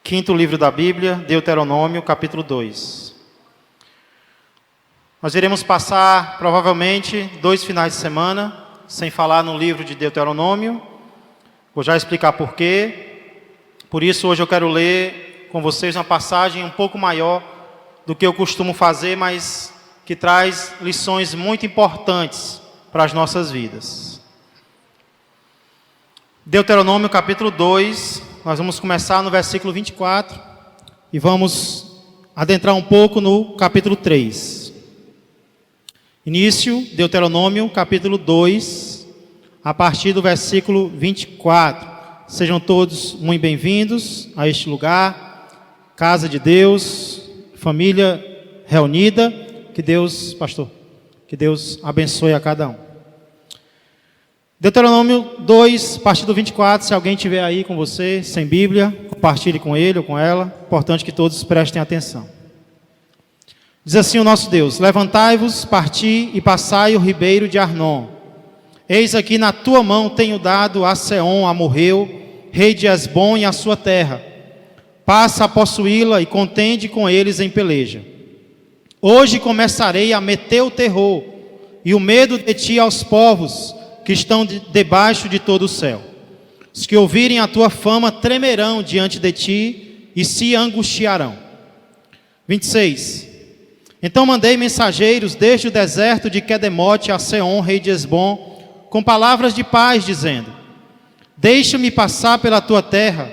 Quinto livro da Bíblia, Deuteronômio, capítulo 2. Nós iremos passar, provavelmente, 2 finais de semana, sem falar no livro de Deuteronômio. Vou já explicar por quê. Por isso, hoje eu quero ler com vocês uma passagem um pouco maior do que eu costumo fazer, mas que traz lições muito importantes para as nossas vidas. Deuteronômio, capítulo 2. Nós vamos começar no versículo 24 e vamos adentrar um pouco no capítulo 3. Início, Deuteronômio, capítulo 2, a partir do versículo 24. Sejam todos muito bem-vindos a este lugar, casa de Deus, família reunida. Que Deus, pastor, que Deus abençoe a cada um. Deuteronômio 2, a partir do 24, se alguém tiver aí com você, sem Bíblia, compartilhe com ele ou com ela. Importante que todos prestem atenção. Diz assim o nosso Deus: levantai-vos, parti e passai o ribeiro de Arnon. Eis aqui na tua mão tenho dado a Seom, amorreu, rei de Hesbom, e a sua terra. Passa a possuí-la e contende com eles em peleja. Hoje começarei a meter o terror e o medo de ti aos povos que estão debaixo de todo o céu. Os que ouvirem a tua fama tremerão diante de ti e se angustiarão. 26. Então mandei mensageiros desde o deserto de Quedemote a Seom, rei de Hesbom, com palavras de paz, dizendo: deixa-me passar pela tua terra,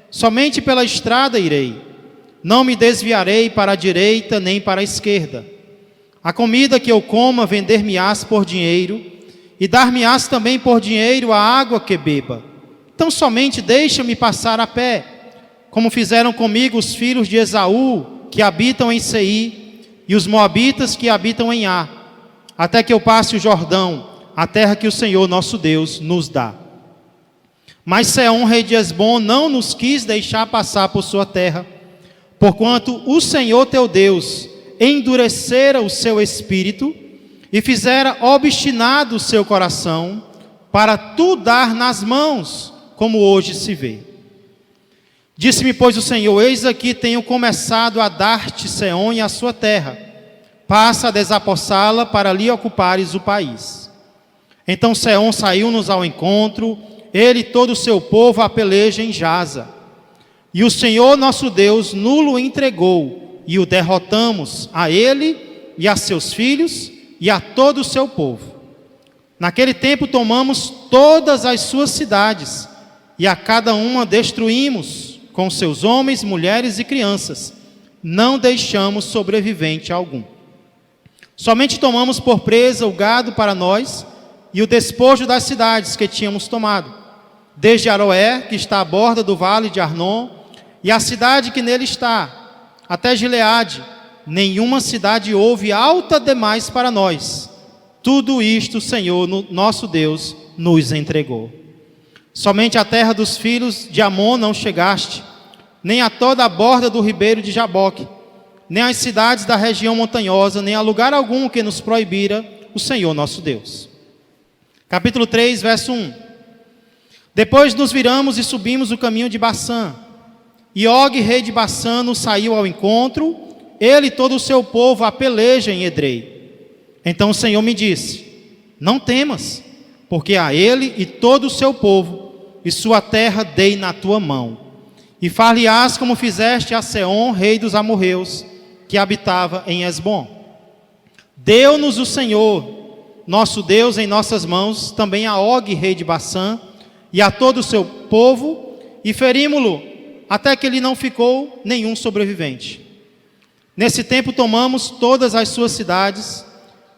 somente pela estrada irei. Não me desviarei para a direita nem para a esquerda. A comida que eu coma vender-me-ás por dinheiro, e dar-me-ás também por dinheiro a água que beba. Então somente deixa-me passar a pé, como fizeram comigo os filhos de Esaú, que habitam em Seir, e os moabitas que habitam em Ar, até que eu passe o Jordão, a terra que o Senhor nosso Deus nos dá. Mas Seom, rei de Hesbom, não nos quis deixar passar por sua terra, porquanto o Senhor teu Deus endurecera o seu espírito, e fizera obstinado o seu coração, para tu dar nas mãos, como hoje se vê. Disse-me, pois, o Senhor: eis aqui tenho começado a dar-te Seom e a sua terra. Passa a desapossá-la, para lhe ocupares o país. Então Seom saiu-nos ao encontro, ele e todo o seu povo a peleja em Jaza. E o Senhor nosso Deus nulo entregou, e o derrotamos, a ele e a seus filhos, e a todo o seu povo. Naquele tempo tomamos todas as suas cidades, e a cada uma destruímos, com seus homens, mulheres e crianças. Não deixamos sobrevivente algum. Somente tomamos por presa o gado para nós, e o despojo das cidades que tínhamos tomado, desde Aroé, que está à borda do vale de Arnon, e a cidade que nele está, até Gileade. Nenhuma cidade houve alta demais para nós. Tudo isto o Senhor, nosso Deus, nos entregou. Somente a terra dos filhos de Amon não chegaste, nem a toda a borda do ribeiro de Jaboque, nem as cidades da região montanhosa, nem a lugar algum que nos proibira o Senhor nosso Deus. Capítulo 3, verso 1. Depois nos viramos e subimos o caminho de Bassã. E Og, rei de Bassã, nos saiu ao encontro, ele e todo o seu povo a peleja em Edrei. Então o Senhor me disse: não temas, porque a ele e todo o seu povo e sua terra dei na tua mão. E far-lhe-ás como fizeste a Seom, rei dos amorreus, que habitava em Hesbom. Deu-nos o Senhor, nosso Deus, em nossas mãos, também a Og, rei de Bassã, e a todo o seu povo, e ferímo-lo, até que lhe não ficou nenhum sobrevivente. Nesse tempo tomamos todas as suas cidades,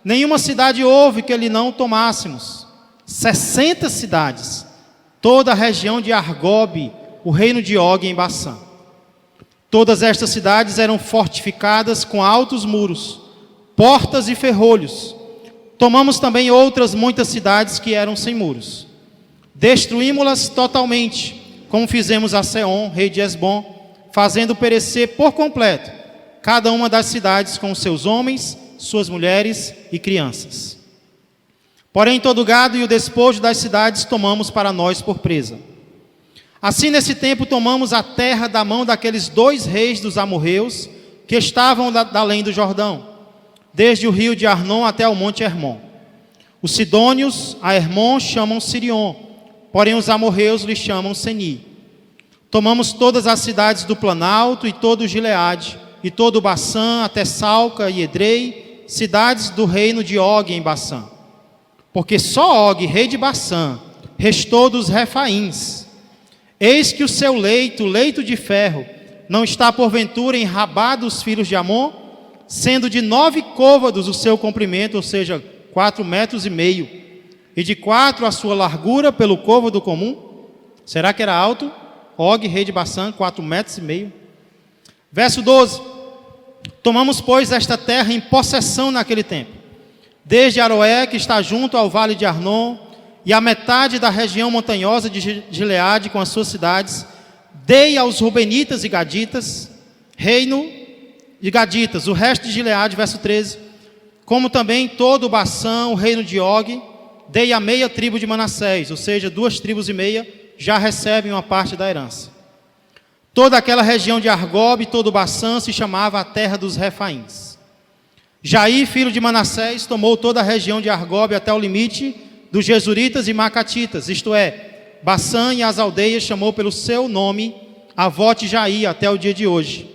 nenhuma cidade houve que lhe não tomássemos. 60 cidades, toda a região de Argobe, o reino de Og em Bassã. Todas estas cidades eram fortificadas com altos muros, portas e ferrolhos. Tomamos também outras muitas cidades que eram sem muros. Destruímos-las totalmente, como fizemos a Seom, rei de Hesbom, fazendo perecer por completo cada uma das cidades com seus homens, suas mulheres e crianças. Porém todo o gado e o despojo das cidades tomamos para nós por presa. Assim, nesse tempo, tomamos a terra da mão daqueles 2 reis dos amorreus, que estavam da além do Jordão, desde o rio de Arnon até o monte Hermon. Os sidônios a Hermon chamam Sirion, porém os amorreus lhe chamam Seni. Tomamos todas as cidades do Planalto e todo o Gileade, e todo o Baçã, até Salca e Edrei, cidades do reino de Og em Baçã. Porque só Og, rei de Baçã, restou dos Refaíns. Eis que o seu leito de ferro, não está porventura em Rabá dos filhos de Amon, sendo de 9 côvados o seu comprimento, ou seja, 4,5 metros, e de 4 a sua largura pelo côvado comum. Será que era alto? Og, rei de Baçã, 4,5 metros. Verso 12. Tomamos, pois, esta terra em possessão naquele tempo, desde Aroé, que está junto ao vale de Arnon, e a metade da região montanhosa de Gileade com as suas cidades, dei aos Rubenitas e Gaditas, reino de Gaditas, o resto de Gileade, verso 13, como também todo o Baçã, o reino de Og, dei a meia tribo de Manassés, ou seja, 2,5 tribos já recebem uma parte da herança. Toda aquela região de Argob e todo o Baçã se chamava a terra dos Refaíns. Jair, filho de Manassés, tomou toda a região de Argob até o limite dos Gesuritas e Macatitas, isto é, Baçã e as aldeias chamou pelo seu nome Avote Jair até o dia de hoje.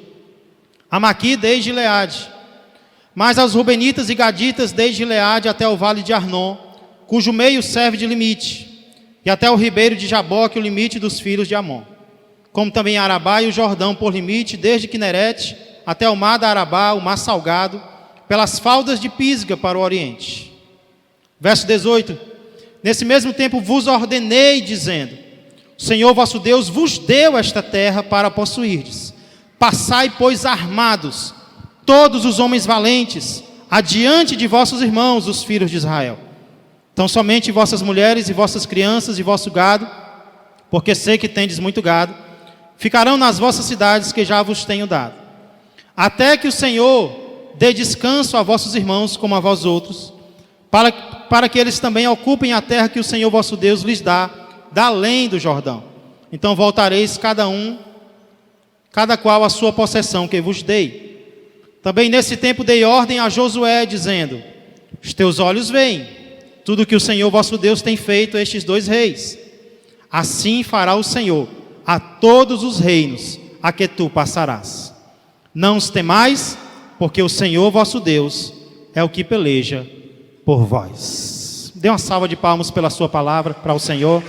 A Maqui desde Gileade, mas aos Rubenitas e Gaditas desde Gileade até o vale de Arnon, cujo meio serve de limite, e até o ribeiro de Jaboque, o limite dos filhos de Amon, como também Arabá e o Jordão por limite, desde Quinerete até o mar da Arabá, o mar salgado, pelas faldas de Pisga para o oriente. Verso 18. Nesse mesmo tempo vos ordenei, dizendo: o Senhor vosso Deus vos deu esta terra para possuirdes. Passai, pois, armados, todos os homens valentes, adiante de vossos irmãos, os filhos de Israel. Então somente vossas mulheres e vossas crianças e vosso gado, porque sei que tendes muito gado, ficarão nas vossas cidades que já vos tenho dado. Até que o Senhor dê descanso a vossos irmãos como a vós outros, para que eles também ocupem a terra que o Senhor vosso Deus lhes dá, da além do Jordão. Então voltareis cada qual a sua possessão que vos dei. Também nesse tempo dei ordem a Josué, dizendo: os teus olhos veem tudo que o Senhor vosso Deus tem feito a estes 2 reis. Assim fará o Senhor a todos os reinos a que tu passarás. Não os temais, porque o Senhor vosso Deus é o que peleja por vós. Dê uma salva de palmas pela sua palavra para o Senhor.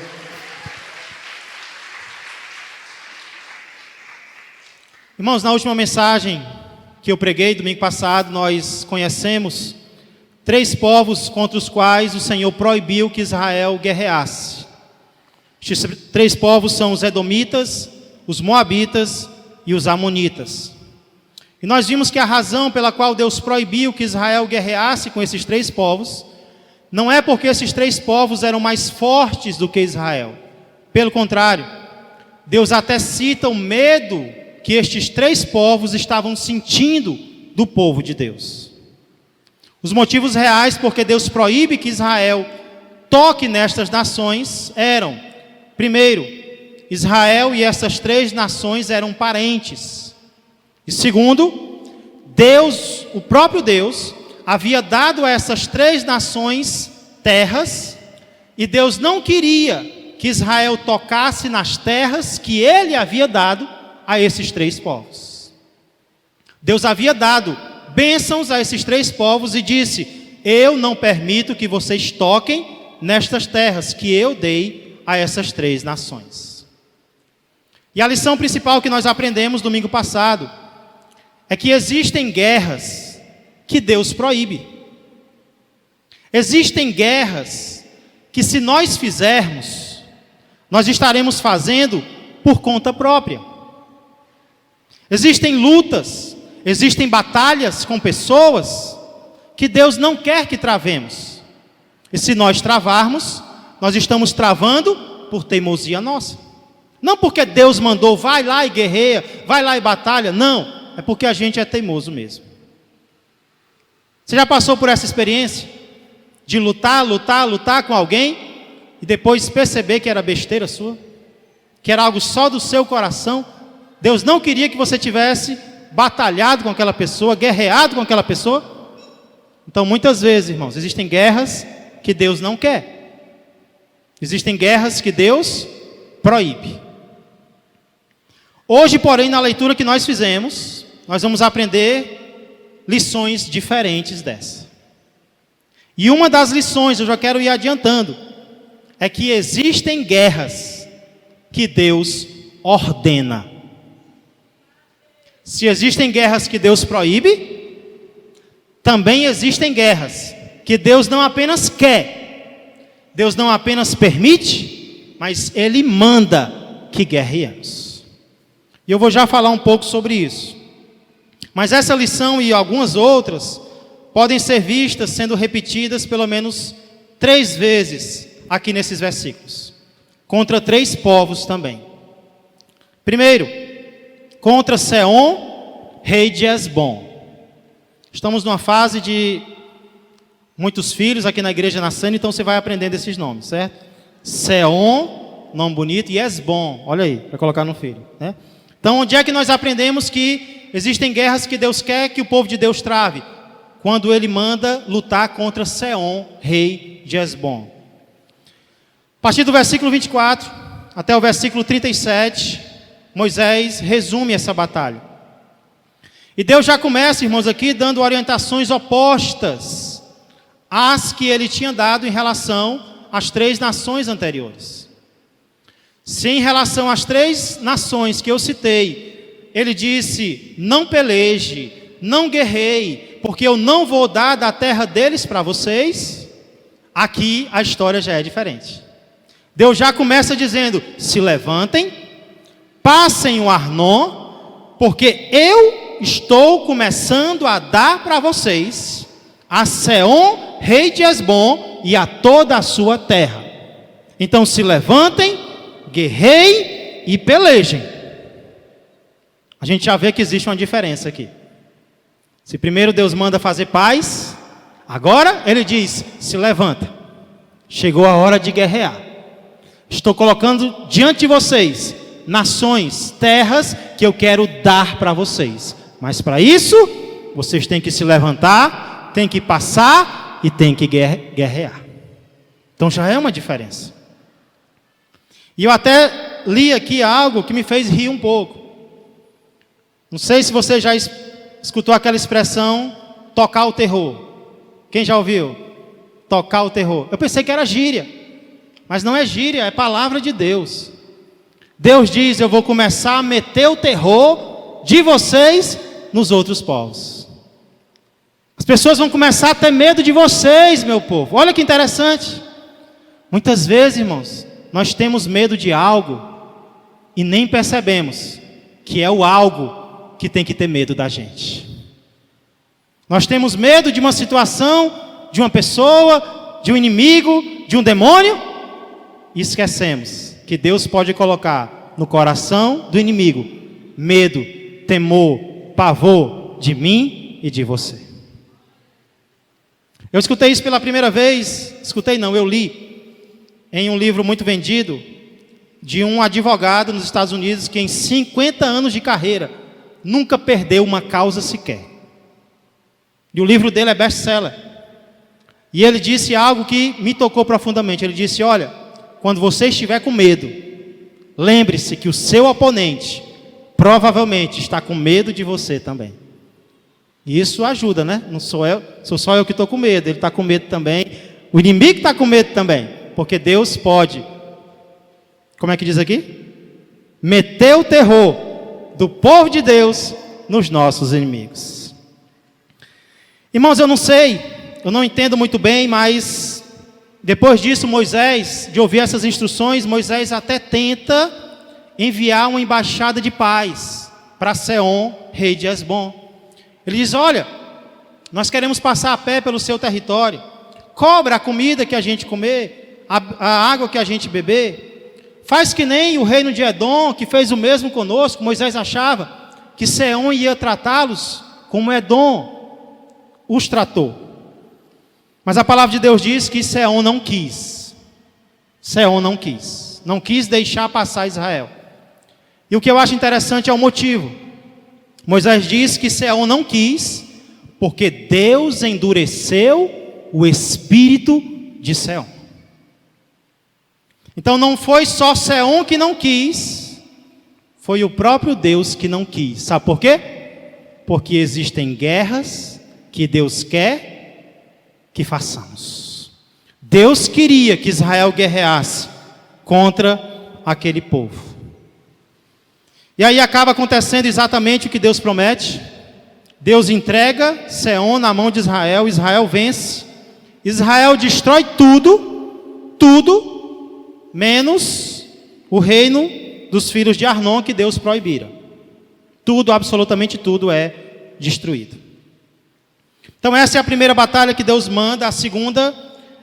Irmãos, na última mensagem que eu preguei domingo passado, nós conhecemos 3 povos contra os quais o Senhor proibiu que Israel guerreasse. Estes 3 povos são os Edomitas, os Moabitas e os Amonitas. E nós vimos que a razão pela qual Deus proibiu que Israel guerreasse com esses 3 povos, não é porque esses 3 povos eram mais fortes do que Israel. Pelo contrário, Deus até cita o medo que estes 3 povos estavam sentindo do povo de Deus. Os motivos reais porque Deus proíbe que Israel toque nestas nações eram: primeiro, Israel e essas 3 nações eram parentes. E segundo, Deus, o próprio Deus, havia dado a essas 3 nações terras, e Deus não queria que Israel tocasse nas terras que ele havia dado a esses 3 povos. Deus havia dado bênçãos a esses 3 povos e disse: eu não permito que vocês toquem nestas terras que eu dei a essas 3 nações. E a lição principal que nós aprendemos domingo passado é que existem guerras que Deus proíbe. Existem guerras que, se nós fizermos, nós estaremos fazendo por conta própria. Existem lutas, existem batalhas com pessoas que Deus não quer que travemos. E se nós travarmos, nós estamos travando por teimosia nossa. Não porque Deus mandou, vai lá e guerreia, vai lá e batalha. Não. É porque a gente é teimoso mesmo. Você já passou por essa experiência? De lutar com alguém e depois perceber que era besteira sua? que era algo só do seu coração. Deus não queria que você tivesse batalhado com aquela pessoa, guerreado com aquela pessoa. Então, muitas vezes, irmãos, existem guerras que Deus não quer. Existem guerras que Deus proíbe. Hoje, porém, na leitura que nós fizemos, nós vamos aprender lições diferentes dessa. E uma das lições, eu já quero ir adiantando, é que existem guerras que Deus ordena. Se existem guerras que Deus proíbe, também existem guerras que Deus não apenas quer, Deus não apenas permite, mas Ele manda que guerreemos. E eu vou já falar um pouco sobre isso. Mas essa lição e algumas outras podem ser vistas sendo repetidas pelo menos 3 vezes aqui nesses versículos. Contra 3 povos também. Primeiro, contra Seom, rei de Hesbom. Estamos numa fase de muitos filhos aqui na igreja nascendo, então você vai aprendendo esses nomes, certo? Seom, nome bonito, e Hesbom, olha aí, para colocar no filho, né? Então, onde é que nós aprendemos que existem guerras que Deus quer que o povo de Deus trave? Quando Ele manda lutar contra Seom, rei de Hesbom. A partir do versículo 24 até o versículo 37, Moisés resume essa batalha. E Deus já começa, irmãos, aqui dando orientações opostas às que Ele tinha dado em relação às 3 nações anteriores. Se em relação às 3 nações que eu citei, Ele disse: não peleje, não guerreie, porque eu não vou dar da terra deles para vocês. Aqui a história já é diferente. Deus já começa dizendo: se levantem, passem o Arnon, porque eu estou começando a dar para vocês a Seom, rei de Hesbom, e a toda a sua terra. Então se levantem, guerreiem e pelejem. A gente já vê que existe uma diferença aqui. Se primeiro Deus manda fazer paz, agora Ele diz: se levanta, chegou a hora de guerrear. Estou colocando diante de vocês nações, terras que eu quero dar para vocês. Mas para isso, vocês têm que se levantar, têm que passar e têm que guerrear. Então já é uma diferença. E eu até li aqui algo que me fez rir um pouco. Não sei se você já escutou aquela expressão, tocar o terror. Quem já ouviu? Tocar o terror. Eu pensei que era gíria. Mas não é gíria, é palavra de Deus. Deus diz: eu vou começar a meter o terror de vocês nos outros povos. As pessoas vão começar a ter medo de vocês, meu povo. Olha que interessante. Muitas vezes, irmãos, nós temos medo de algo e nem percebemos que é o algo que tem que ter medo da gente. Nós temos medo de uma situação, de uma pessoa, de um inimigo, de um demônio, e esquecemos que Deus pode colocar no coração do inimigo medo, temor, pavor de mim e de você. Eu escutei isso pela primeira vez, eu li em um livro muito vendido de um advogado nos Estados Unidos que em 50 anos de carreira nunca perdeu uma causa sequer. E o livro dele é best-seller. E ele disse algo que me tocou profundamente. Ele disse: olha, quando você estiver com medo, lembre-se que o seu oponente provavelmente está com medo de você também. E isso ajuda, né? Não sou eu, sou só eu que estou com medo. Ele está com medo também. O inimigo está com medo também. Porque Deus pode, como é que diz aqui? Meter o terror do povo de Deus nos nossos inimigos. Irmãos, eu não sei, eu não entendo muito bem, mas depois disso Moisés, de ouvir essas instruções, Moisés até tenta enviar uma embaixada de paz para Seom, rei de Hesbom. Ele diz: olha, nós queremos passar a pé pelo seu território, cobra a comida que a gente comer, a água que a gente beber, faz que nem o reino de Edom, que fez o mesmo conosco. Moisés achava que Seom ia tratá-los como Edom os tratou. Mas a palavra de Deus diz que Seom não quis. Seom não quis. não quis deixar passar Israel. E o que eu acho interessante é o motivo. Moisés diz que Seom não quis, porque Deus endureceu o espírito de Seom. Então não foi só Seom que não quis, foi o próprio Deus que não quis. Sabe por quê? Porque existem guerras que Deus quer que façamos. Deus queria que Israel guerreasse contra aquele povo. E aí acaba acontecendo exatamente o que Deus promete. Deus entrega Seom na mão de Israel, Israel vence. Israel destrói tudo, menos o reino dos filhos de Arnon que Deus proibira. Tudo, absolutamente tudo é destruído. Então essa é a primeira batalha que Deus manda. A segunda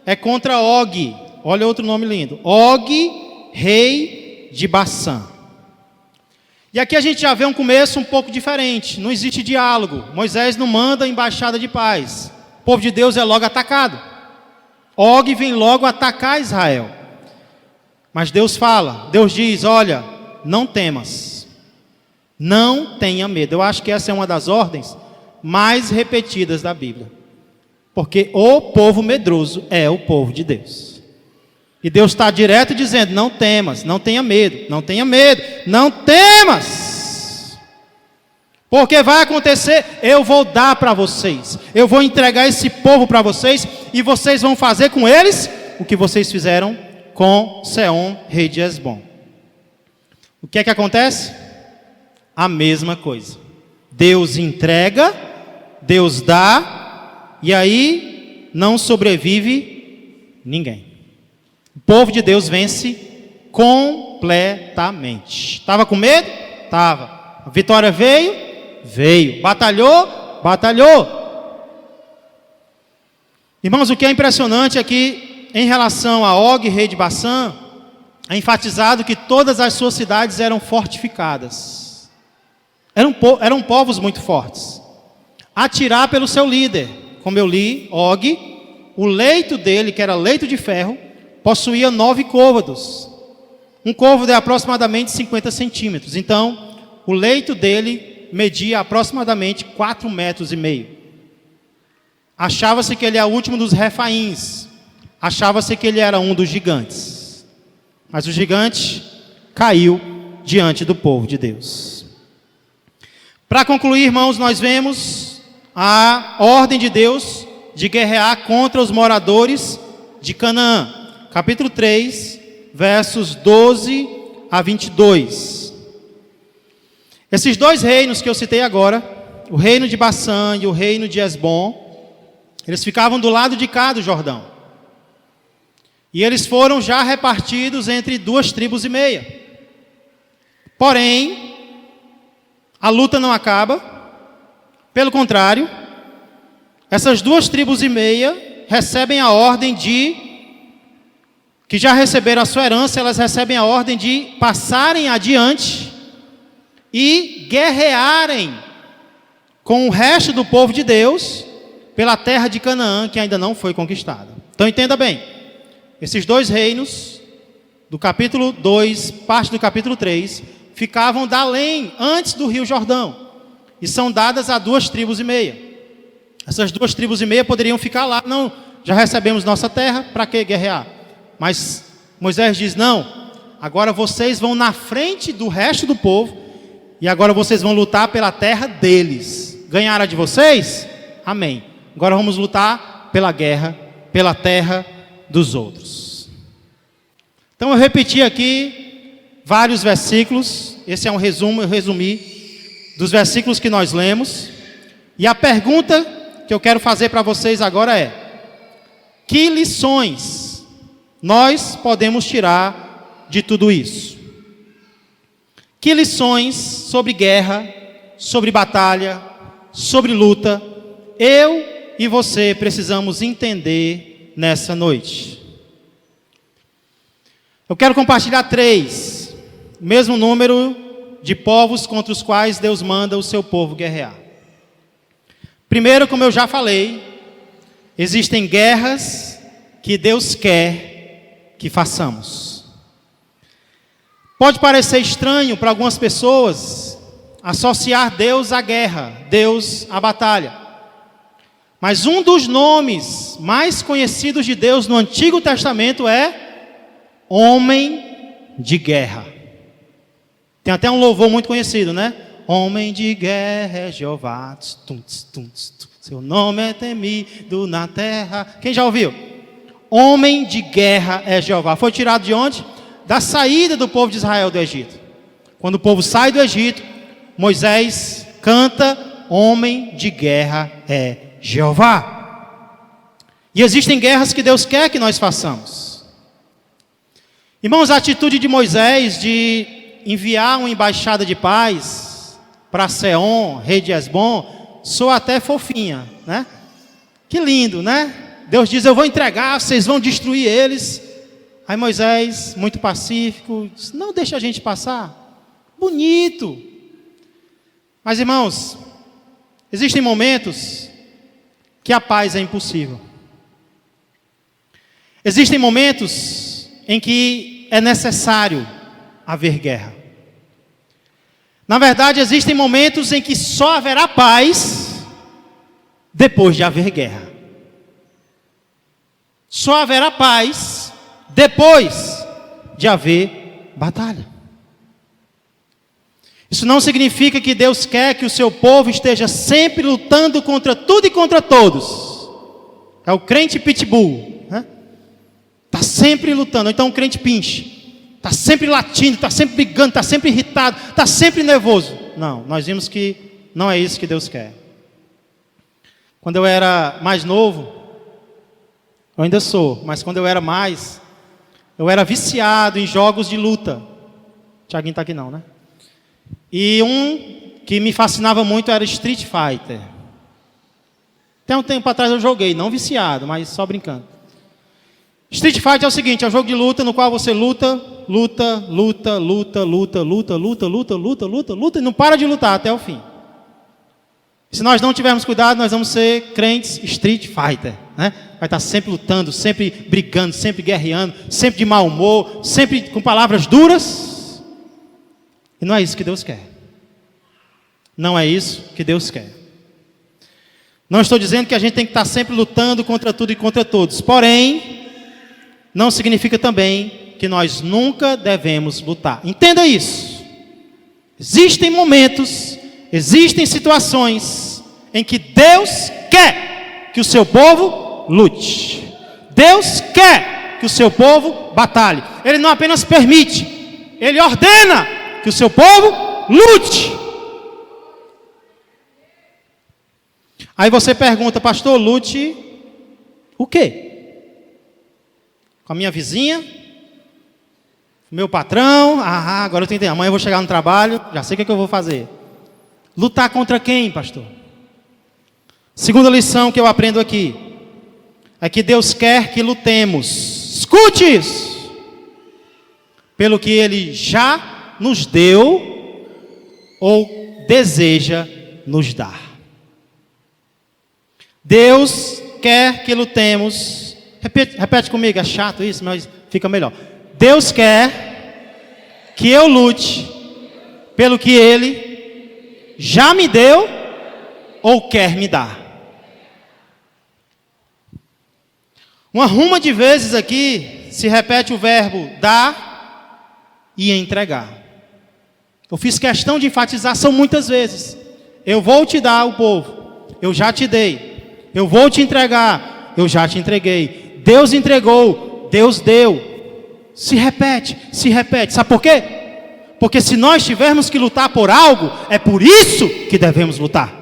é contra Og. Olha outro nome lindo. Og, rei de Bassã. E aqui a gente já vê um começo um pouco diferente. Não existe diálogo. Moisés não manda embaixada de paz. O povo de Deus é logo atacado. Og vem logo atacar Israel. Mas Deus fala, Deus diz, olha, não temas. Não tenha medo. Eu acho que essa é uma das ordens mais repetidas da Bíblia. Porque o povo medroso é o povo de Deus. E Deus está direto dizendo, não temas, não tenha medo, não tenha medo, não temas. Porque vai acontecer, eu vou dar para vocês. Eu vou entregar esse povo para vocês e vocês vão fazer com eles o que vocês fizeram com Seom, rei de Hesbom. O que é que acontece? A mesma coisa. Deus entrega, Deus dá, e aí não sobrevive ninguém. O povo de Deus vence completamente. Estava com medo? Estava. A vitória veio? Veio. Batalhou? Batalhou. Irmãos, o que é impressionante é que, em relação a Og, rei de Bassã, é enfatizado que todas as suas cidades eram fortificadas. Eram povos muito fortes. Atirar pelo seu líder. Como eu li, Og, o leito dele, que era leito de ferro, possuía 9 côvados. Um côvado é aproximadamente 50 centímetros. Então, o leito dele media aproximadamente 4,5 metros. Achava-se que ele é o último dos refaíns. Achava-se que ele era um dos gigantes. Mas o gigante caiu diante do povo de Deus. Para concluir, irmãos, nós vemos a ordem de Deus de guerrear contra os moradores de Canaã. Capítulo 3, versos 12 a 22. Esses dois reinos que eu citei agora, o reino de Bassã e o reino de Hesbom, eles ficavam do lado de cá do Jordão. E eles foram já repartidos entre 2,5 tribos. Porém, a luta não acaba. Pelo contrário, essas 2,5 tribos recebem a ordem que já receberam a sua herança, elas recebem a ordem de passarem adiante e guerrearem com o resto do povo de Deus pela terra de Canaã, que ainda não foi conquistada. Então entenda bem, esses dois reinos, do capítulo 2, parte do capítulo 3, ficavam da além, antes do rio Jordão, e são dadas a 2,5 tribos. Essas 2,5 tribos poderiam ficar lá, não, já recebemos nossa terra, para que guerrear? Mas Moisés diz, não, agora vocês vão na frente do resto do povo, e agora vocês vão lutar pela terra deles. Ganharam a de vocês? Amém. Agora vamos lutar pela guerra, pela terra dos outros. Então eu repeti aqui vários versículos, esse é um resumo, eu resumi dos versículos que nós lemos, e a pergunta que eu quero fazer para vocês agora é, que lições nós podemos tirar de tudo isso? Que lições sobre guerra, sobre batalha, sobre luta, eu e você precisamos entender nessa noite? Eu quero compartilhar 3, o mesmo número de povos contra os quais Deus manda o seu povo guerrear. Primeiro, como eu já falei, existem guerras que Deus quer que façamos. Pode parecer estranho para algumas pessoas associar Deus à guerra, Deus à batalha. Mas um dos nomes mais conhecidos de Deus no Antigo Testamento é homem de guerra. Tem até um louvor muito conhecido, né? Homem de guerra é Jeová, seu nome é temido na terra. Quem já ouviu? Homem de guerra é Jeová. Foi tirado de onde? Da saída do povo de Israel do Egito. Quando o povo sai do Egito, Moisés canta: homem de guerra é Jeová. E existem guerras que Deus quer que nós façamos. Irmãos, a atitude de Moisés de enviar uma embaixada de paz para Seom, rei de Hesbom, soa até fofinha, né? Que lindo, né? Deus diz: eu vou entregar, vocês vão destruir eles. Aí Moisés, muito pacífico, diz: não deixa a gente passar. Bonito. Mas, irmãos, existem momentos que a paz é impossível. Existem momentos em que é necessário haver guerra. Na verdade, existem momentos em que só haverá paz depois de haver guerra. Só haverá paz depois de haver batalha. Isso não significa que Deus quer que o seu povo esteja sempre lutando contra tudo e contra todos. É o crente pitbull, né? Está sempre lutando. Ou então o crente pinche. Está sempre latindo, está sempre brigando, está sempre irritado, está sempre nervoso. Não, nós vimos que não é isso que Deus quer. Quando eu era mais novo, eu ainda sou, mas quando eu era mais, eu era viciado em jogos de luta. Tiaguinho está aqui não, né? E um que me fascinava muito era Street Fighter. Até um tempo atrás eu joguei, não viciado, mas só brincando. Street Fighter é o seguinte: é um jogo de luta no qual você luta e não para de lutar até o fim. Se nós não tivermos cuidado, nós vamos ser crentes Street Fighter, né? Vai estar sempre lutando, sempre brigando, sempre guerreando, sempre de mau humor, sempre com palavras duras. E não é isso que Deus quer. Não é isso que Deus quer. Não estou dizendo que a gente tem que estar sempre lutando contra tudo e contra todos. Porém, não significa também que nós nunca devemos lutar. Entenda isso. Existem momentos, existem situações em que Deus quer que o seu povo lute. Deus quer que o seu povo batalhe. Ele não apenas permite, Ele ordena que o seu povo lute. Aí você pergunta: pastor, lute o quê? Com a minha vizinha? Meu patrão? Agora eu entendi. Amanhã eu vou chegar no trabalho, já sei o que eu vou fazer. Lutar contra quem, pastor? Segunda lição que eu aprendo aqui é que Deus quer que lutemos. Escute isso. Pelo que Ele já nos deu ou deseja nos dar. Deus quer que lutemos. Repete comigo, é chato isso, mas fica melhor. Deus quer que eu lute pelo que Ele já me deu ou quer me dar. Uma ruma de vezes aqui se repete o verbo dar e entregar. Eu fiz questão de enfatizar, são muitas vezes. Eu vou te dar o povo, eu já te dei. Eu vou te entregar, eu já te entreguei. Deus entregou, Deus deu. Se repete, se repete. Sabe por quê? Porque se nós tivermos que lutar por algo, é por isso que devemos lutar.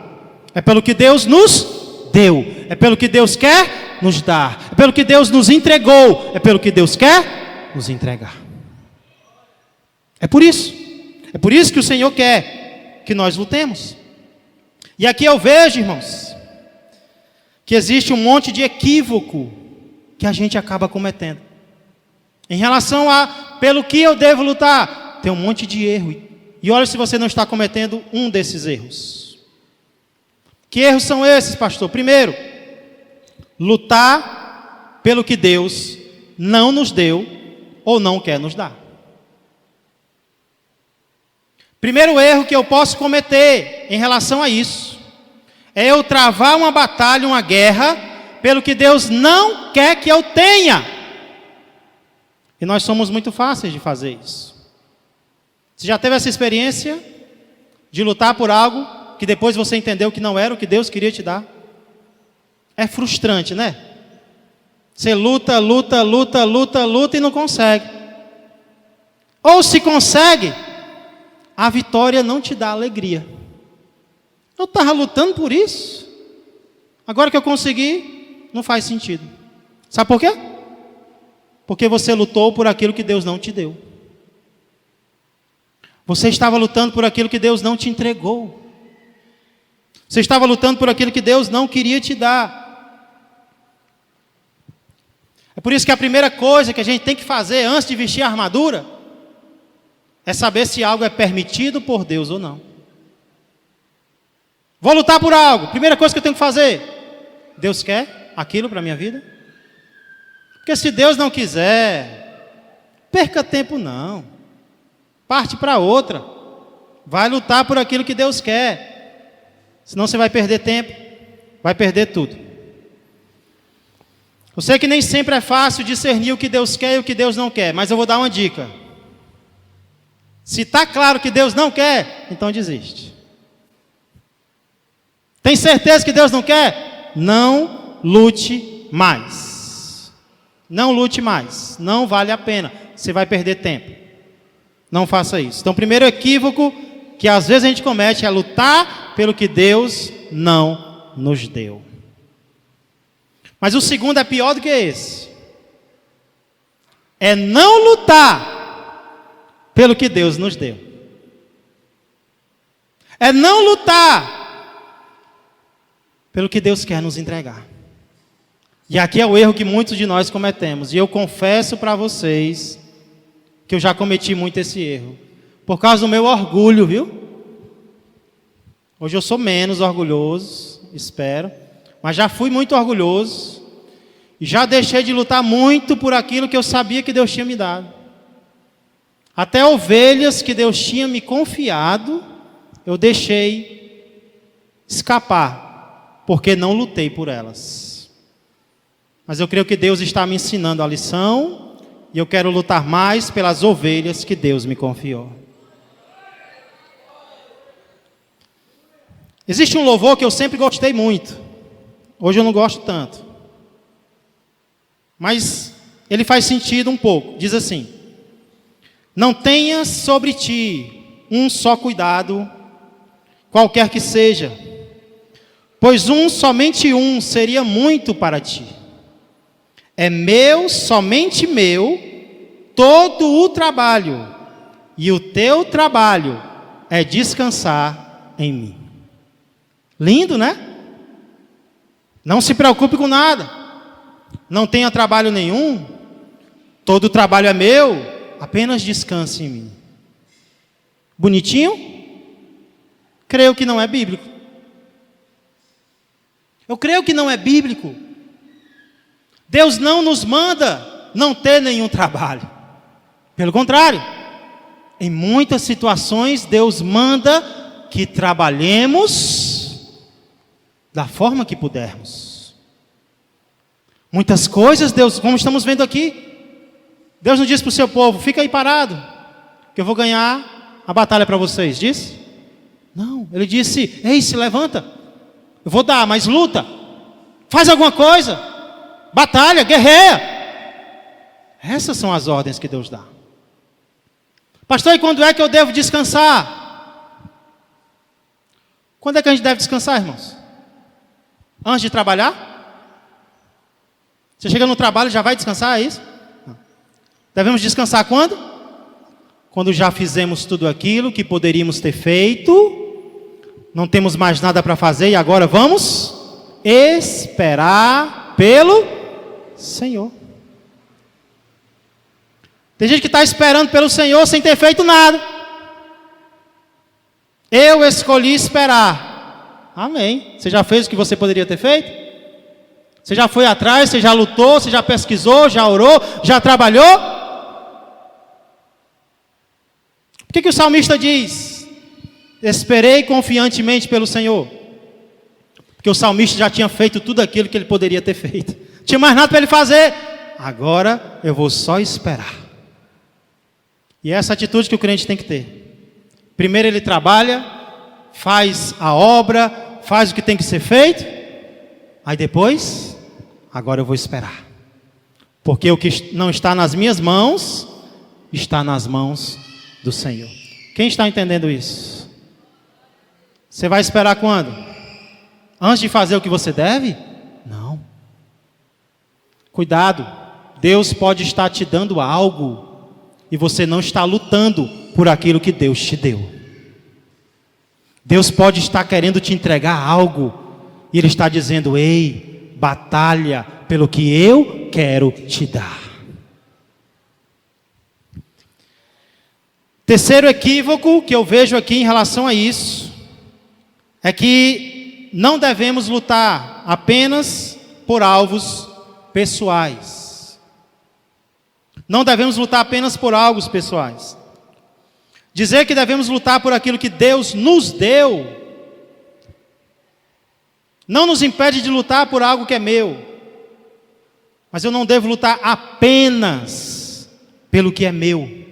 É pelo que Deus nos deu. É pelo que Deus quer nos dar. É pelo que Deus nos entregou. É pelo que Deus quer nos entregar. É por isso. É por isso que o Senhor quer que nós lutemos. E aqui eu vejo, irmãos, que existe um monte de equívoco que a gente acaba cometendo. Em relação a pelo que eu devo lutar, tem um monte de erro. E olha se você não está cometendo um desses erros. Que erros são esses, pastor? Primeiro, lutar pelo que Deus não nos deu ou não quer nos dar. Primeiro erro que eu posso cometer em relação a isso é eu travar uma batalha, uma guerra, pelo que Deus não quer que eu tenha. E nós somos muito fáceis de fazer isso. Você já teve essa experiência de lutar por algo que depois você entendeu que não era o que Deus queria te dar? É frustrante, né? Você luta e não consegue. Ou se consegue, a vitória não te dá alegria. Eu estava lutando por isso. Agora que eu consegui, não faz sentido. Sabe por quê? Porque você lutou por aquilo que Deus não te deu. Você estava lutando por aquilo que Deus não te entregou. Você estava lutando por aquilo que Deus não queria te dar. É por isso que a primeira coisa que a gente tem que fazer antes de vestir a armadura é saber se algo é permitido por Deus ou não. Vou lutar por algo. Primeira coisa que eu tenho que fazer: Deus quer aquilo para a minha vida? Porque se Deus não quiser, perca tempo não. Parte para outra. Vai lutar por aquilo que Deus quer. Senão você vai perder tempo, vai perder tudo. Eu sei que nem sempre é fácil discernir o que Deus quer e o que Deus não quer, mas eu vou dar uma dica. Se está claro que Deus não quer, então desiste. Tem certeza que Deus não quer? Não lute mais. Não lute mais. Não vale a pena. Você vai perder tempo. Não faça isso. Então, o primeiro equívoco que às vezes a gente comete é lutar pelo que Deus não nos deu. Mas o segundo é pior do que esse. É não lutar pelo que Deus nos deu. É não lutar pelo que Deus quer nos entregar. E aqui é o erro que muitos de nós cometemos. E eu confesso para vocês que eu já cometi muito esse erro. Por causa do meu orgulho, viu? Hoje eu sou menos orgulhoso, espero. Mas já fui muito orgulhoso. E já deixei de lutar muito por aquilo que eu sabia que Deus tinha me dado. Até ovelhas que Deus tinha me confiado, eu deixei escapar, porque não lutei por elas. Mas eu creio que Deus está me ensinando a lição, e eu quero lutar mais pelas ovelhas que Deus me confiou. Existe um louvor que eu sempre gostei muito. Hoje eu não gosto tanto. Mas ele faz sentido um pouco. Diz assim: não tenhas sobre ti um só cuidado, qualquer que seja, pois somente um seria muito para ti. É meu, somente meu, todo o trabalho, e o teu trabalho é descansar em mim. Lindo, né? Não se preocupe com nada. Não tenha trabalho nenhum. Todo o trabalho é meu. Apenas descanse em mim. Bonitinho? Creio que não é bíblico. Eu creio que não é bíblico. Deus não nos manda não ter nenhum trabalho. Pelo contrário, em muitas situações Deus manda que trabalhemos da forma que pudermos. Muitas coisas Deus, como estamos vendo aqui, Deus não diz para o seu povo: fica aí parado, que eu vou ganhar a batalha para vocês. Disse? Não, ele disse: ei, se levanta, eu vou dar, mas luta, faz alguma coisa, batalha, guerreia. Essas são as ordens que Deus dá. Pastor, e quando é que eu devo descansar? Quando é que a gente deve descansar, irmãos? Antes de trabalhar? Você chega no trabalho e já vai descansar, é isso? Devemos descansar quando? Quando já fizemos tudo aquilo que poderíamos ter feito, não temos mais nada para fazer e agora vamos esperar pelo Senhor. Tem gente que está esperando pelo Senhor sem ter feito nada. Eu escolhi esperar. Amém. Você já fez o que você poderia ter feito? Você já foi atrás, você já lutou, você já pesquisou, já orou, já trabalhou? Por que o salmista diz: Esperei confiantemente pelo Senhor. Porque o salmista já tinha feito tudo aquilo que ele poderia ter feito. Não tinha mais nada para ele fazer. Agora eu vou só esperar. E é essa atitude que o crente tem que ter. Primeiro ele trabalha, faz a obra, faz o que tem que ser feito. Aí depois, agora eu vou esperar. Porque o que não está nas minhas mãos, está nas mãos do Senhor. Quem está entendendo isso? Você vai esperar quando? Antes de fazer o que você deve? Não. Cuidado. Deus pode estar te dando algo e você não está lutando por aquilo que Deus te deu. Deus pode estar querendo te entregar algo e Ele está dizendo: ei, batalha pelo que eu quero te dar. Terceiro equívoco que eu vejo aqui em relação a isso é que não devemos lutar apenas por alvos pessoais. Não devemos lutar apenas por alvos pessoais. Dizer que devemos lutar por aquilo que Deus nos deu não nos impede de lutar por algo que é meu. Mas eu não devo lutar apenas pelo que é meu.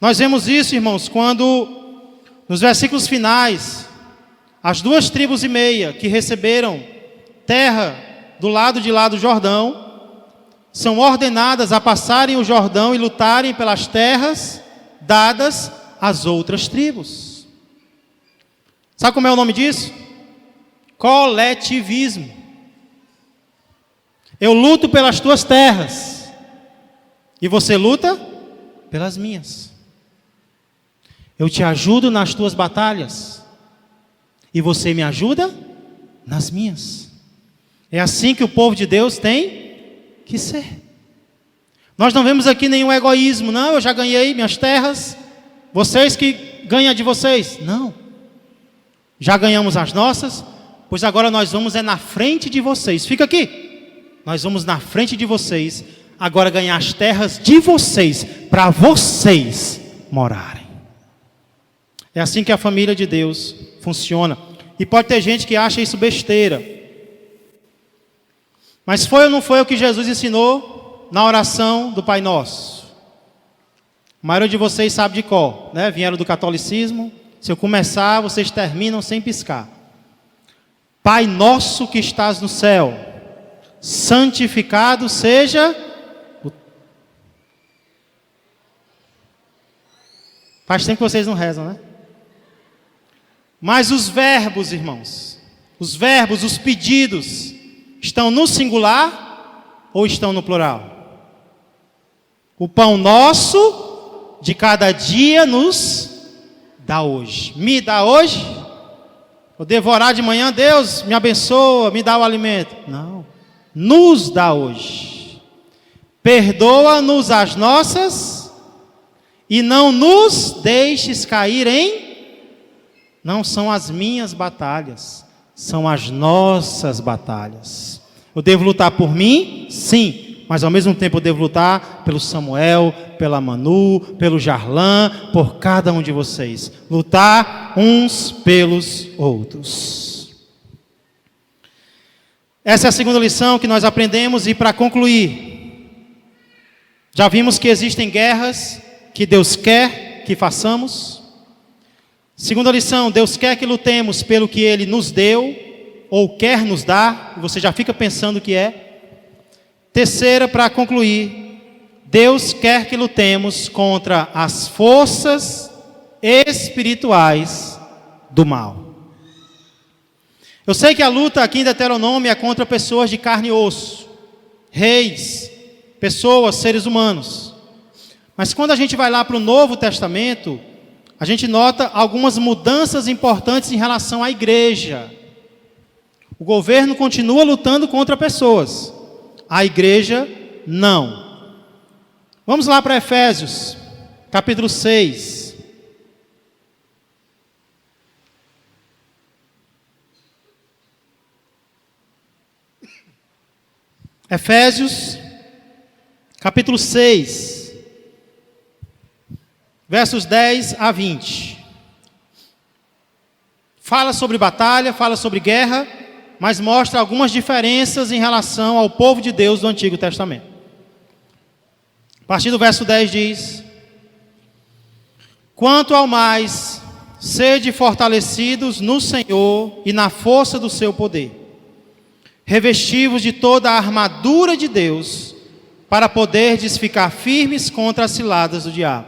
Nós vemos isso, irmãos, quando nos versículos finais, as 2,5 tribos que receberam terra do lado de lá do Jordão, são ordenadas a passarem o Jordão e lutarem pelas terras dadas às outras tribos. Sabe como é o nome disso? Coletivismo. Eu luto pelas tuas terras e você luta pelas minhas. Eu te ajudo nas tuas batalhas e você me ajuda nas minhas. É assim que o povo de Deus tem que ser. Nós não vemos aqui nenhum egoísmo. Não, eu já ganhei minhas terras, vocês que ganham de vocês. Não. Já ganhamos as nossas, pois agora nós vamos na frente de vocês. Fica aqui. Nós vamos na frente de vocês, agora ganhar as terras de vocês, para vocês morarem. É assim que a família de Deus funciona. E pode ter gente que acha isso besteira. Mas foi ou não foi o que Jesus ensinou na oração do Pai Nosso? A maioria de vocês sabe de cor, né? Vieram do catolicismo. Se eu começar, vocês terminam sem piscar. Pai nosso que estás no céu, santificado seja o... Faz tempo que vocês não rezam, né? Mas os verbos, irmãos, os verbos, os pedidos, estão no singular ou estão no plural? O pão nosso de cada dia nos dá hoje. Me dá hoje? Vou devorar de manhã, Deus me abençoa, me dá o alimento. Não. Nos dá hoje. Perdoa-nos as nossas e não nos deixes cair em... Não são as minhas batalhas, são as nossas batalhas. Eu devo lutar por mim? Sim. Mas ao mesmo tempo eu devo lutar pelo Samuel, pela Manu, pelo Jarlan, por cada um de vocês. Lutar uns pelos outros. Essa é a segunda lição que nós aprendemos. E para concluir, já vimos que existem guerras que Deus quer que façamos. Segunda lição, Deus quer que lutemos pelo que Ele nos deu, ou quer nos dar, e você já fica pensando o que é. Terceira, para concluir, Deus quer que lutemos contra as forças espirituais do mal. Eu sei que a luta aqui em Deuteronômio é contra pessoas de carne e osso, reis, pessoas, seres humanos. Mas quando a gente vai lá para o Novo Testamento, a gente nota algumas mudanças importantes em relação à igreja. O governo continua lutando contra pessoas, a igreja não. Vamos lá para Efésios, capítulo 6. Efésios, capítulo 6. versos 10 a 20. Fala sobre batalha, fala sobre guerra, mas mostra algumas diferenças em relação ao povo de Deus do Antigo Testamento. A partir do verso 10 diz: quanto ao mais, sede fortalecidos no Senhor e na força do seu poder, revesti-vos de toda a armadura de Deus, para poderdes ficar firmes contra as ciladas do diabo.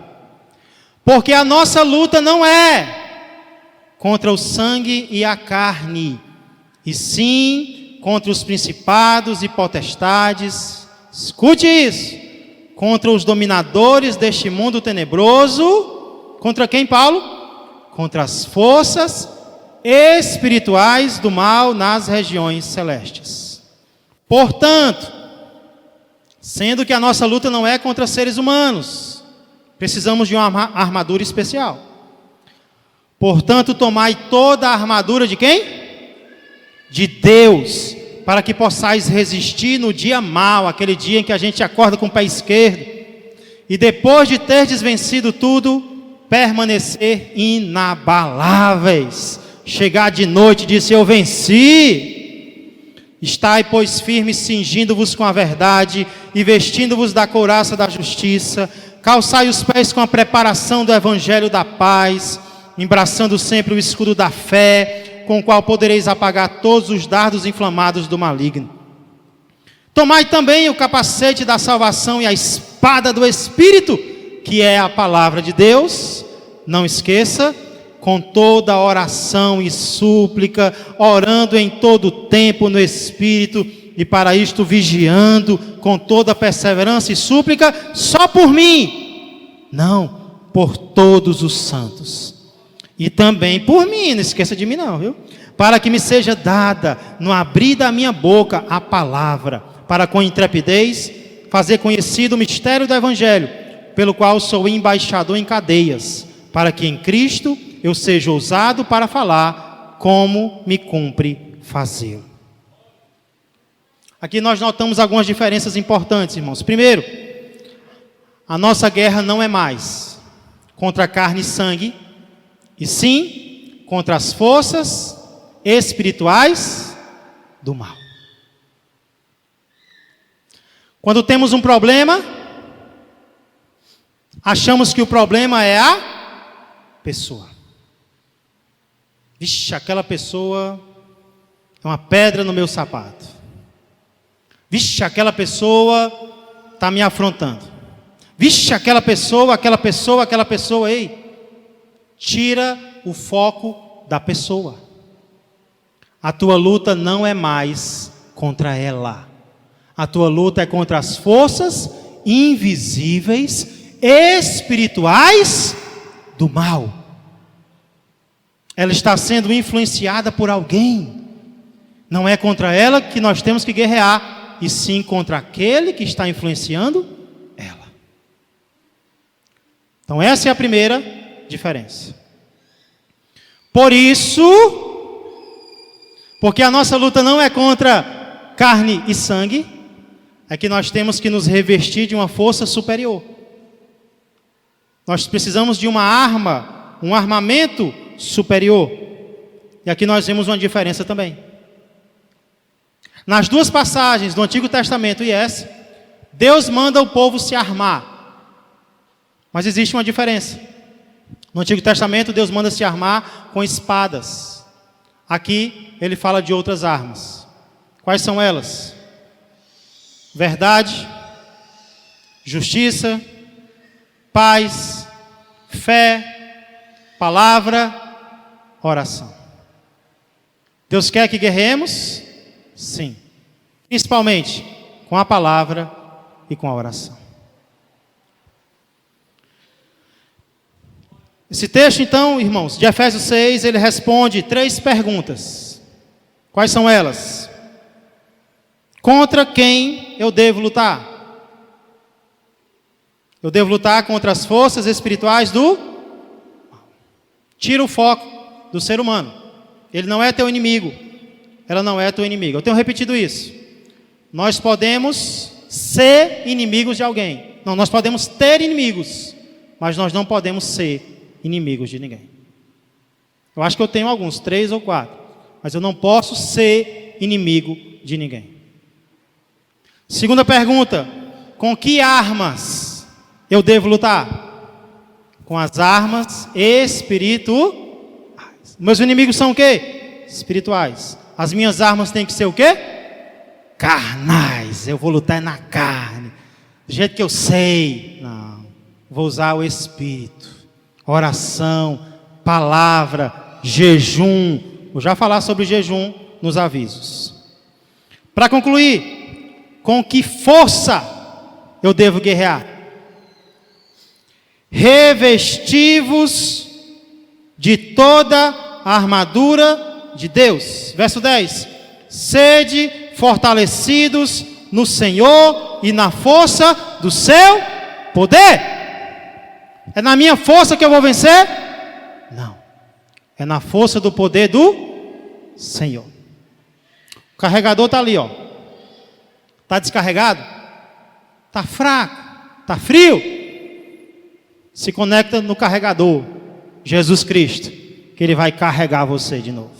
Porque a nossa luta não é contra o sangue e a carne, e sim contra os principados e potestades, escute isso, contra os dominadores deste mundo tenebroso. Contra quem, Paulo? Contra as forças espirituais do mal nas regiões celestes. Portanto, sendo que a nossa luta não é contra seres humanos, precisamos de uma armadura especial. Portanto, tomai toda a armadura de quem? De Deus, para que possais resistir no dia mau, aquele dia em que a gente acorda com o pé esquerdo, e depois de terdes vencido tudo, permanecer inabaláveis. Chegar de noite e dizer: eu venci. Estai, pois, firmes, cingindo-vos com a verdade e vestindo-vos da couraça da justiça. Calçai os pés com a preparação do evangelho da paz, embraçando sempre o escudo da fé, com o qual podereis apagar todos os dardos inflamados do maligno. Tomai também o capacete da salvação e a espada do Espírito, que é a palavra de Deus. Não esqueça, com toda oração e súplica, orando em todo tempo no Espírito, e para isto vigiando com toda perseverança e súplica, só por mim, não, por todos os santos, e também por mim, não esqueça de mim não, viu? Para que me seja dada, no abrir da minha boca, a palavra, para com intrepidez fazer conhecido o mistério do Evangelho, pelo qual sou embaixador em cadeias, para que em Cristo eu seja ousado para falar como me cumpre fazê-lo. Aqui nós notamos algumas diferenças importantes, irmãos. Primeiro, a nossa guerra não é mais contra carne e sangue, e sim contra as forças espirituais do mal. Quando temos um problema, achamos que o problema é a pessoa. Vixe, aquela pessoa é uma pedra no meu sapato. Vixe, aquela pessoa está me afrontando. Vixe, aquela pessoa, ei, tira o foco da pessoa. A tua luta não é mais contra ela. A tua luta é contra as forças invisíveis, espirituais do mal. Ela está sendo influenciada por alguém. Não é contra ela que nós temos que guerrear, e sim contra aquele que está influenciando ela. Então essa é a primeira diferença. Por isso, porque a nossa luta não é contra carne e sangue, é que nós temos que nos revestir de uma força superior. Nós precisamos de uma arma, um armamento superior. E aqui nós vemos uma diferença também. Nas duas passagens do Antigo Testamento e essa, Deus manda o povo se armar. Mas existe uma diferença. No Antigo Testamento, Deus manda se armar com espadas. Aqui, ele fala de outras armas. Quais são elas? Verdade, justiça, paz, fé, palavra, oração. Deus quer que guerremos? Sim. Principalmente com a palavra e com a oração. Esse texto, então, irmãos, de Efésios 6, ele responde 3 perguntas. Quais são elas? Contra quem eu devo lutar? Eu devo lutar contra as forças espirituais do mal. Tira o foco do ser humano. Ele não é teu inimigo. Ela não é teu inimigo. Eu tenho repetido isso. Nós podemos ser inimigos de alguém. Não, nós podemos ter inimigos, mas nós não podemos ser inimigos de ninguém. Eu acho que eu tenho alguns, 3 ou 4, mas eu não posso ser inimigo de ninguém. Segunda pergunta: com que armas eu devo lutar? Com as armas espirituais. Meus inimigos são o quê? Espirituais. As minhas armas têm que ser o quê? Carnais. Eu vou lutar na carne, do jeito que eu sei. Não, vou usar o Espírito. Oração, palavra, jejum. Vou já falar sobre jejum nos avisos. Para concluir, com que força eu devo guerrear? Revestivos de toda a armadura de Deus. Verso 10. Sede fortalecidos no Senhor e na força do seu poder. É na minha força que eu vou vencer? Não. É na força do poder do Senhor. O carregador está ali, ó. Está descarregado? Está fraco? Está frio? Se conecta no carregador, Jesus Cristo, que Ele vai carregar você de novo.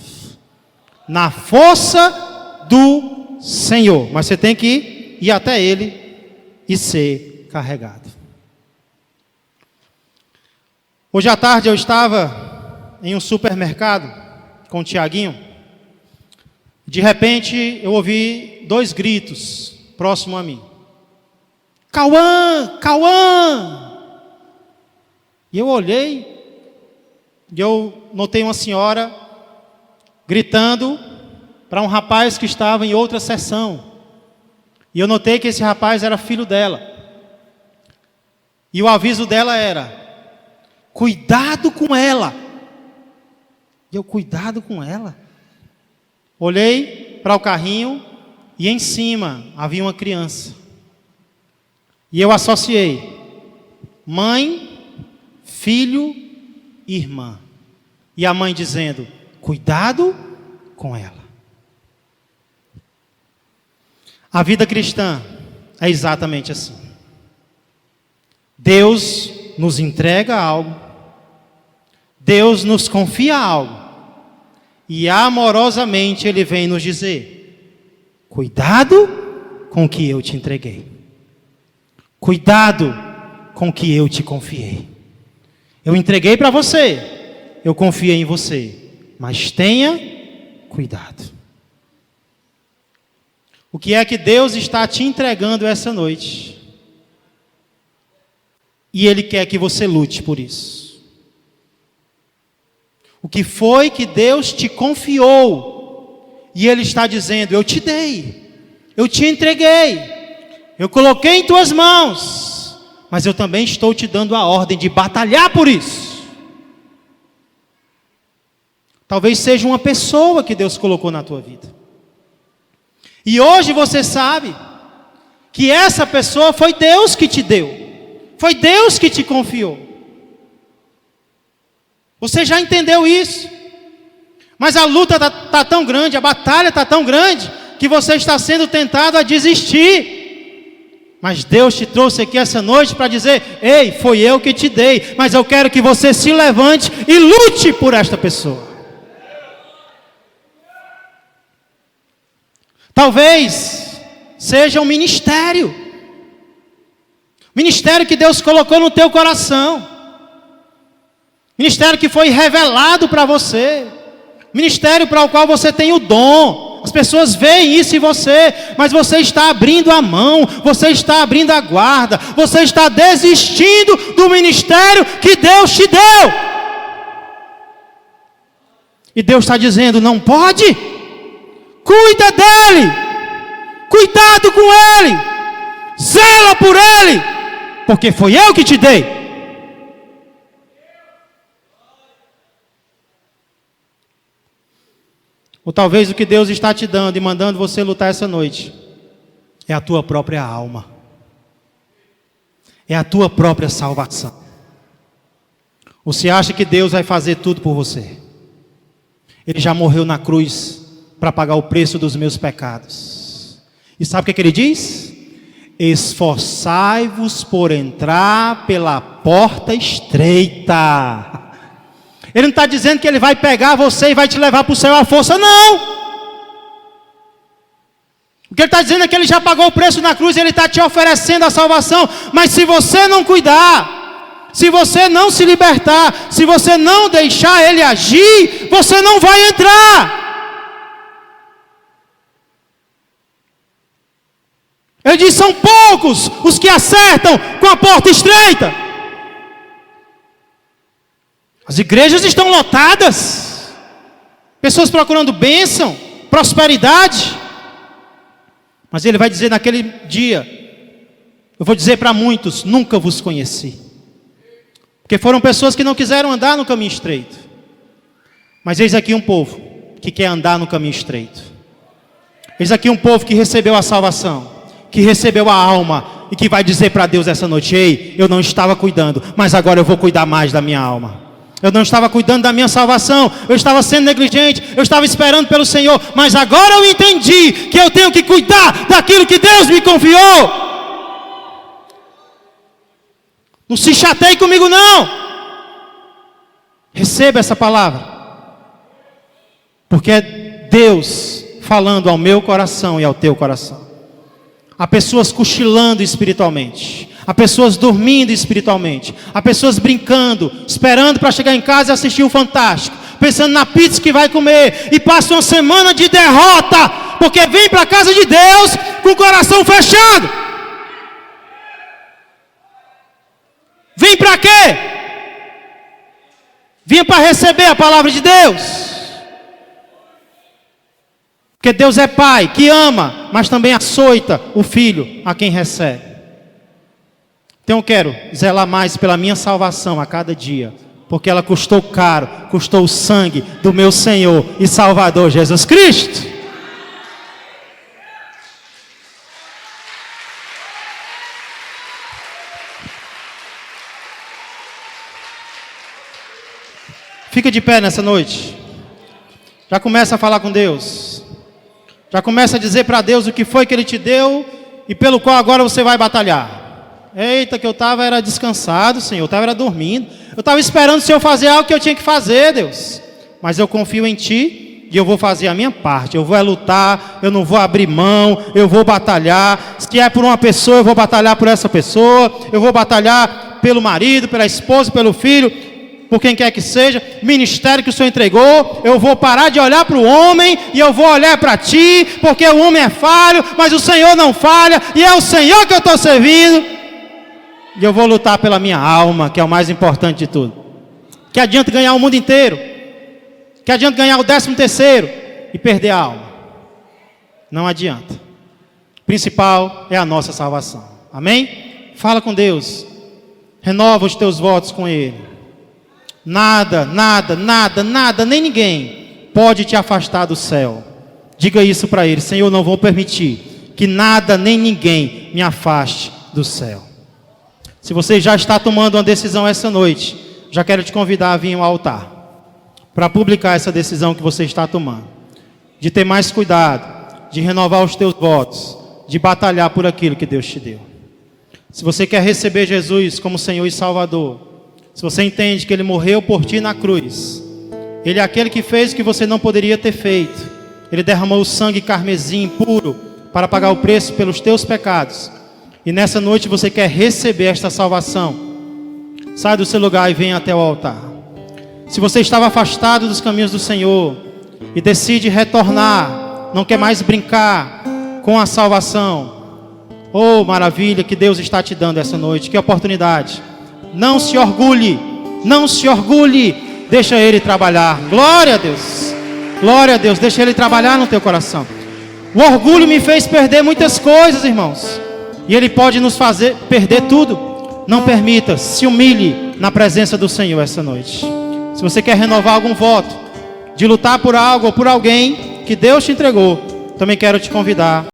Na força do Senhor. Mas você tem que ir até Ele e ser carregado. Hoje à tarde eu estava em um supermercado com o Tiaguinho. De repente eu ouvi 2 gritos próximo a mim. Cauã! Cauã! E eu olhei e eu notei uma senhora gritando para um rapaz que estava em outra seção. E eu notei que esse rapaz era filho dela. E o aviso dela era: cuidado com ela. E eu, cuidado com ela? Olhei para o carrinho e em cima havia uma criança. E eu associei mãe, filho e irmã. E a mãe dizendo: cuidado com ela. A vida cristã é exatamente assim. Deus nos entrega algo, Deus nos confia algo, e amorosamente Ele vem nos dizer: cuidado com o que eu te entreguei, cuidado com o que eu te confiei. Eu entreguei para você, eu confiei em você, mas tenha cuidado. O que é que Deus está te entregando essa noite? E Ele quer que você lute por isso. O que foi que Deus te confiou? E Ele está dizendo: eu te dei, eu te entreguei, eu coloquei em tuas mãos, mas eu também estou te dando a ordem de batalhar por isso. Talvez seja uma pessoa que Deus colocou na tua vida. E hoje você sabe que essa pessoa foi Deus que te deu, foi Deus que te confiou. Você já entendeu isso? Mas a luta está tão grande, a batalha está tão grande, que você está sendo tentado a desistir. Mas Deus te trouxe aqui essa noite para dizer: ei, foi eu que te dei, mas eu quero que você se levante e lute por esta pessoa. Talvez seja um ministério que Deus colocou no teu coração, ministério que foi revelado para você, ministério para o qual você tem o dom. As pessoas veem isso em você, mas você está abrindo a mão, você está abrindo a guarda, você está desistindo do ministério que Deus te deu. E Deus está dizendo: não pode. Cuida dele, cuidado com ele, zela por ele, porque foi eu que te dei. Ou talvez o que Deus está te dando e mandando você lutar essa noite é a tua própria alma, é a tua própria salvação. Você acha que Deus vai fazer tudo por você? Ele já morreu na cruz para pagar o preço dos meus pecados. E sabe o que Ele diz? esforçai-vos por entrar pela porta estreita. Ele não está dizendo que ele vai pegar você e vai te levar para o céu à força, não. O que ele está dizendo é que ele já pagou o preço na cruz, ele está te oferecendo a salvação. Mas se você não cuidar, se você não se libertar, se você não deixar ele agir, você não vai entrar. Ele diz, são poucos os que acertam com a porta estreita. As igrejas estão lotadas, pessoas procurando bênção, prosperidade. Mas ele vai dizer naquele dia, eu vou dizer para muitos, nunca vos conheci. Porque foram pessoas que não quiseram andar no caminho estreito. Mas eis aqui um povo que quer andar no caminho estreito. Eis aqui um povo que recebeu a salvação, que recebeu a alma e que vai dizer para Deus essa noite, ei, eu não estava cuidando, mas agora eu vou cuidar mais da minha alma. Eu não estava cuidando da minha salvação, eu estava sendo negligente, eu estava esperando pelo Senhor, mas agora eu entendi que eu tenho que cuidar daquilo que Deus me confiou. Não se chateie comigo não. Receba essa palavra, porque é Deus falando ao meu coração e ao teu coração. Há pessoas cochilando espiritualmente, há pessoas dormindo espiritualmente, há pessoas brincando, esperando para chegar em casa e assistir o Fantástico, pensando na pizza que vai comer, e passa uma semana de derrota, porque vem para a casa de Deus com o coração fechado. Vem para quê? Vinha para receber a palavra de Deus. Porque Deus é Pai, que ama, mas também açoita o Filho a quem recebe. Então eu quero zelar mais pela minha salvação a cada dia, porque ela custou caro, custou o sangue do meu Senhor e Salvador Jesus Cristo. Fica de pé nessa noite. Já começa a falar com Deus. Já começa a dizer para Deus o que foi que Ele te deu e pelo qual agora você vai batalhar. Eita, que eu estava era descansado, Senhor, eu estava era dormindo. Eu estava esperando o Senhor fazer algo que eu tinha que fazer, Deus. Mas eu confio em Ti e eu vou fazer a minha parte. Eu vou lutar, eu não vou abrir mão, eu vou batalhar. Se é por uma pessoa, eu vou batalhar por essa pessoa. Eu vou batalhar pelo marido, pela esposa, pelo filho, por quem quer que seja, ministério que o Senhor entregou. Eu vou parar de olhar para o homem e eu vou olhar para Ti, porque o homem é falho, mas o Senhor não falha, e é o Senhor que eu estou servindo. E eu vou lutar pela minha alma, que é o mais importante de tudo. Que adianta ganhar o mundo inteiro, que adianta ganhar o 13º e perder a alma. Não adianta. O principal é a nossa salvação. Amém? Fala com Deus, renova os teus votos com Ele. Nada, nem ninguém pode te afastar do céu. Diga isso para Ele: Senhor, não vou permitir que nada nem ninguém me afaste do céu. Se você já está tomando uma decisão essa noite, já quero te convidar a vir ao altar para publicar essa decisão que você está tomando, de ter mais cuidado, de renovar os teus votos, de batalhar por aquilo que Deus te deu. Se você quer receber Jesus como Senhor e Salvador, se você entende que Ele morreu por ti na cruz, Ele é aquele que fez o que você não poderia ter feito, Ele derramou o sangue carmesim puro para pagar o preço pelos teus pecados, e nessa noite você quer receber esta salvação, sai do seu lugar e venha até o altar. Se você estava afastado dos caminhos do Senhor e decide retornar, não quer mais brincar com a salvação, oh maravilha que Deus está te dando essa noite, que oportunidade. Não se orgulhe, deixa Ele trabalhar. Glória a Deus, deixa Ele trabalhar no teu coração. O orgulho me fez perder muitas coisas, irmãos, e ele pode nos fazer perder tudo. Não permita, se humilhe na presença do Senhor essa noite. Se você quer renovar algum voto, de lutar por algo ou por alguém que Deus te entregou, também quero te convidar